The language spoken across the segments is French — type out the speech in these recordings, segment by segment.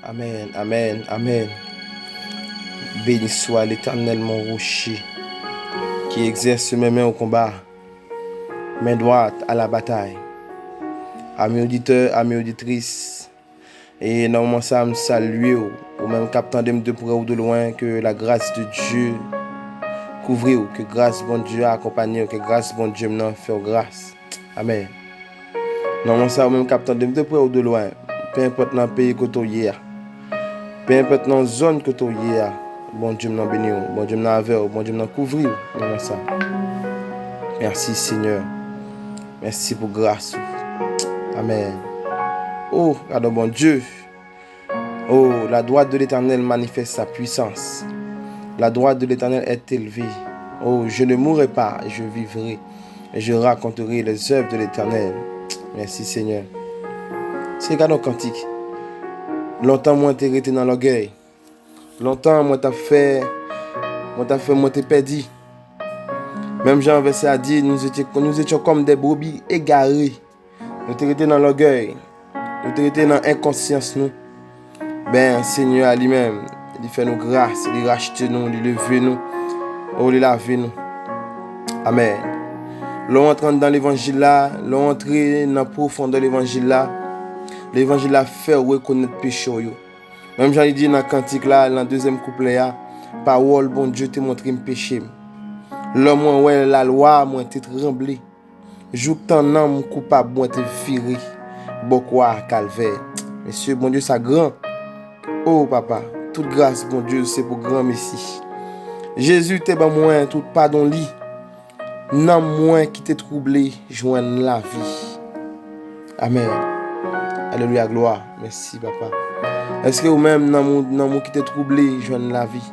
Amen, amen, amen. Béni soit l'Éternel, mon rocher, qui exerce mes mains au combat, main droite à la bataille. Amis auditeurs, amis auditrices, et normalement ça me salue, ou même captant de près ou de loin, que la grâce de Dieu couvre, que grâce bon Dieu accompagne, que grâce bon Dieu m'en fait grâce. Amen. Normalement ça, ou même captant de près ou de loin, peu importe dans le pays que tu es, peu importe dans la zone que tu es, bon Dieu m'en bénit, bon Dieu m'en avec, bon Dieu m'en couvre. Normalement ça. Merci Seigneur. Merci pour grâce. Amen. Oh, pardon, bon Dieu. Oh, la droite de l'Éternel manifeste sa puissance. La droite de l'Éternel est élevée. Oh, je ne mourrai pas, je vivrai. Et je raconterai les œuvres de l'Éternel. Merci Seigneur. C'est cadeau cantique. Longtemps, moi, t'ai été dans l'orgueil. Longtemps, moi, t'as fait, moi, t'ai perdu. Même Jean verset a dit, nous étions comme des brebis égarées. Nous t'ai été dans l'orgueil. Nous t'ai été dans l'inconscience, nous. Ben, Seigneur à lui-même, il fait nous grâce, il rachète nous, il lève nous, il lave nous. Amen. L'on entre dans l'évangile là, l'on entre dans la profondeur de l'évangile là fait reconnaître péché. Même j'en ai dit dans le cantique là, dans le deuxième couplet là, parole, bon Dieu te montre mon péché. L'homme, ouais, la loi, moi, t'es tremblé. Joue tant nom coupable, moi, t'es viré. Beaucoup à calvaire. Monsieur, bon Dieu, ça grand. Oh papa, toute grâce, bon Dieu, c'est pour grand Messie. Jésus t'es ban moins, tout pardon li. Non moins qui t'est troublé, joigne la vie. Amen. Alléluia, gloire. Merci papa. Est-ce que vous-même, non mon qui t'est troublé, joigne la vie?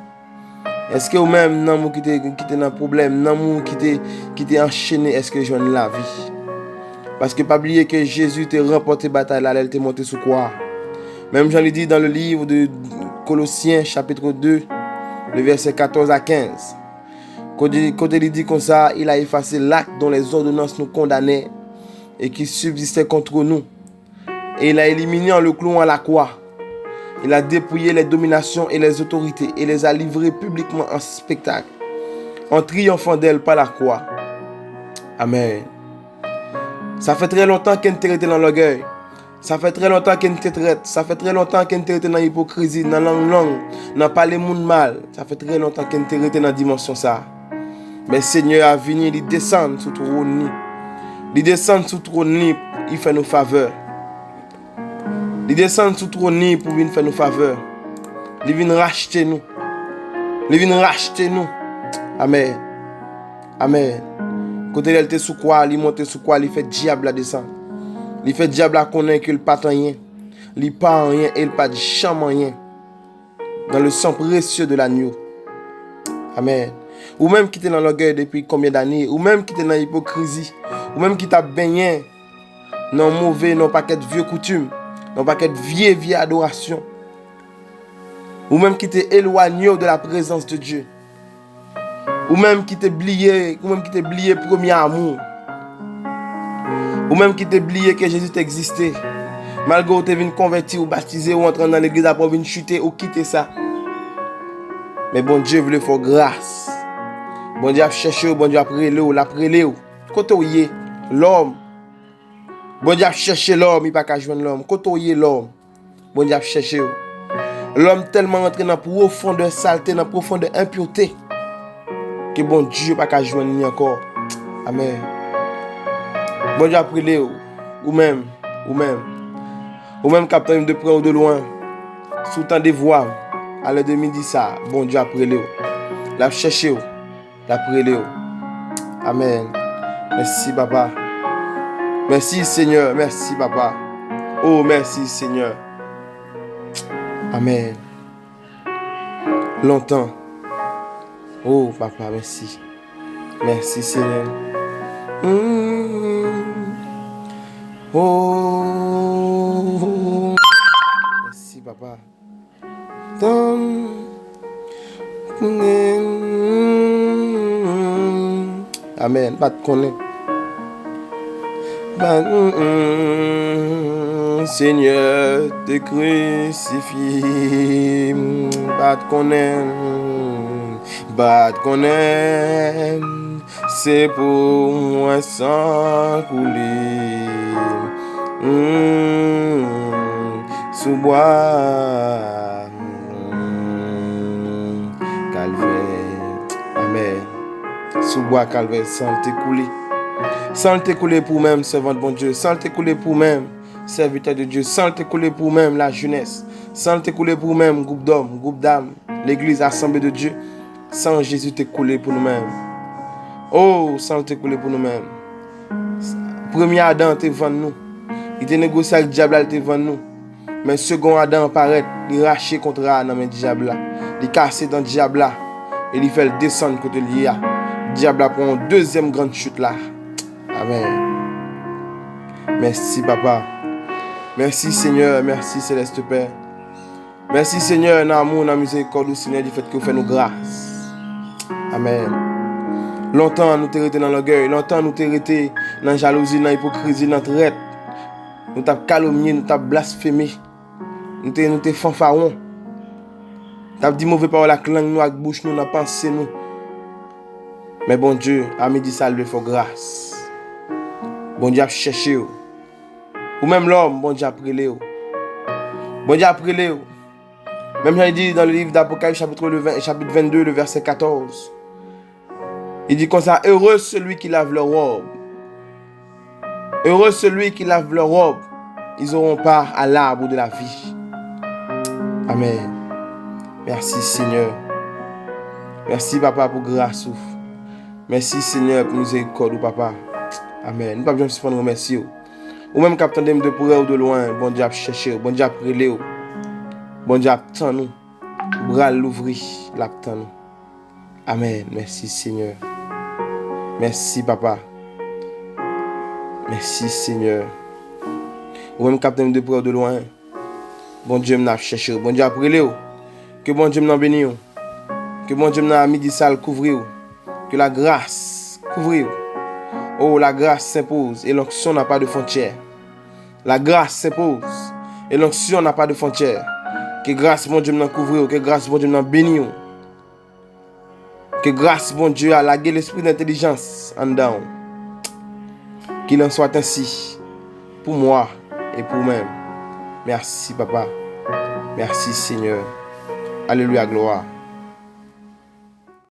Est-ce que vous-même, non mon qui t'est dans problème, non mon qui t'est enchaîné, est-ce que joigne la vie? Parce que pas oublier que Jésus t'a remporté bataille là, elle t'est monté sous quoi? Même j'en ai dit dans le livre de Colossiens chapitre 2, le verset 14 à 15. Quand il dit comme ça, il a effacé l'acte dont les ordonnances nous condamnaient et qui subsistait contre nous. Et il a éliminé en le clouant à la croix. Il a dépouillé les dominations et les autorités et les a livrées publiquement en spectacle, en triomphant d'elles par la croix. Amen. Ça fait très longtemps qu'elle était dans l'orgueil. Ça fait très longtemps qu'elle te traite. Ça fait très longtemps qu'elle était dans l'hypocrisie, dans langue, dans parler monde mal. Ça fait très longtemps qu'elle était dans la dimension ça. Mais Seigneur a venu, il descend sous trône. Il descend sous trône, il fait nos faveurs. Il descend sous trône pour venir faire nos faveurs. Il vient racheter nous. Il vient racheter nous. Amen. Amen. Côté elle était sous quoi, il monte sous quoi, il fait diable à descendre. Il fait diable à connaître qu'il pas rien. Il pas rien et il pas de champ rien. Dans le sang précieux de l'agneau. Amen. Ou même qui était dans l'orgueil depuis combien d'années, ou même qui était dans l'hypocrisie, ou même qui t'a baigné dans mauvais, dans paquet de vieux coutumes, dans paquet de vieille adoration. Ou même qui t'est éloigné de la présence de Dieu. Ou même qui t'est oublié, premier amour. Ou même qui t'est oublié que Jésus t'existait. Malgré que tu es venu convertir ou baptiser ou entrer dans l'église après venir chuter ou quitter ça. Mais bon Dieu voulait faire grâce. Bon Dieu a cherché, bon Dieu a prélé. Quand tu es l'homme. Bon Dieu a cherché l'homme, il n'y a pas qu'à joindre l'homme. Quand tu es l'homme, bon Dieu a cherché. L'homme tellement entré dans la profondeur saleté, dans la profondeur impureté. Que bon Dieu n'a pas qu'à joindre ni encore. Amen. Bon Dieu a prélé ou même. Ou même capteur de près ou de loin. Sous temps des voix. À l'heure de midi ça. Bon Dieu a prélé. L'a cherché. L'a prélé. Amen. Merci papa. Merci Seigneur. Merci papa. Oh merci Seigneur. Amen. Longtemps. Oh papa merci. Merci Seigneur. Oh. Merci papa. Amen. Pas de connaître. Seigneur, te crucifié, bat qu'on aime, c'est pour moi sans couler. Sous bois, calvaire, amen. Sous bois, calvaire, sans t'écouler. Sans t'écouler pour même, servant de bon Dieu. Sans t'écouler pour même, serviteur de Dieu. Sans t'écouler pour même, la jeunesse. Sans t'écouler pour même, groupe d'hommes, groupe d'âmes, l'église assemblée de Dieu. Sans Jésus t'écouler pour nous-mêmes. Oh, sans t'écouler pour nous-mêmes. Premier Adam te vend nous. Il était négocié avec le diable, il te vend nous. Mais second Adam apparaît, il raché contre Adam dans le diable. Il cassé dans le diable et il fait le descendre côté l'IA. Le diable prend une deuxième grande chute là. Amen. Merci papa. Merci Seigneur, merci Céleste Père. Merci Seigneur, dans l'amour, dans la miséricorde, Seigneur, du fait que vous faites nos grâces. Amen. Longtemps nous t'avons été dans l'orgueil, longtemps nous t'avons été dans la jalousie, dans l'hypocrisie, dans la traite. Nous t'avons calomnié, nous t'avons blasphémé. Nous t'avons fanfaron. Nous t'avons dit mauvais paroles avec langue, nous, avec bouche, nous, dans la pensée, nous. Mais bon Dieu, à midi, ça lui fait grâce. Bon Dieu a cherché. Ou même l'homme, bon Dieu a prélé. Bon Dieu a prélé. Même j'ai dit dans le livre d'Apocalypse, chapitre 22, le verset 14. Il dit comme ça, heureux celui qui lave leur robe. Heureux celui qui lave leur robe. Ils auront part à l'arbre de la vie. Amen. Merci Seigneur. Merci Papa pour grâce. Merci Seigneur pour nous miséricorde, Papa. Amen. Nous ne pouvons pas nous remercier. Ou même quand nous de près ou de loin, bon Dieu a cherché, bon Dieu a prélé. Bon Dieu a attend nous. Bras l'ouvrir, l'attend nous. Amen. Merci Seigneur. Merci Papa. Merci Seigneur. Ou même quand nous de près ou de loin, bon Dieu m'a cherché, bon Dieu a prélé. Que bon Dieu m'a béni. Que bon Dieu m'a midi sale couvrir. Que la grâce couvrir. Oh, la grâce s'impose et l'onction n'a pas de frontières. La grâce s'impose et l'onction n'a pas de frontières. Que grâce, bon Dieu, m'en couvrir. Que grâce, bon Dieu, m'en bénir. Que grâce, bon Dieu, a lagué l'esprit d'intelligence en dedans. Qu'il en soit ainsi pour moi et pour moi-même. Merci, Papa. Merci, Seigneur. Alléluia, gloire.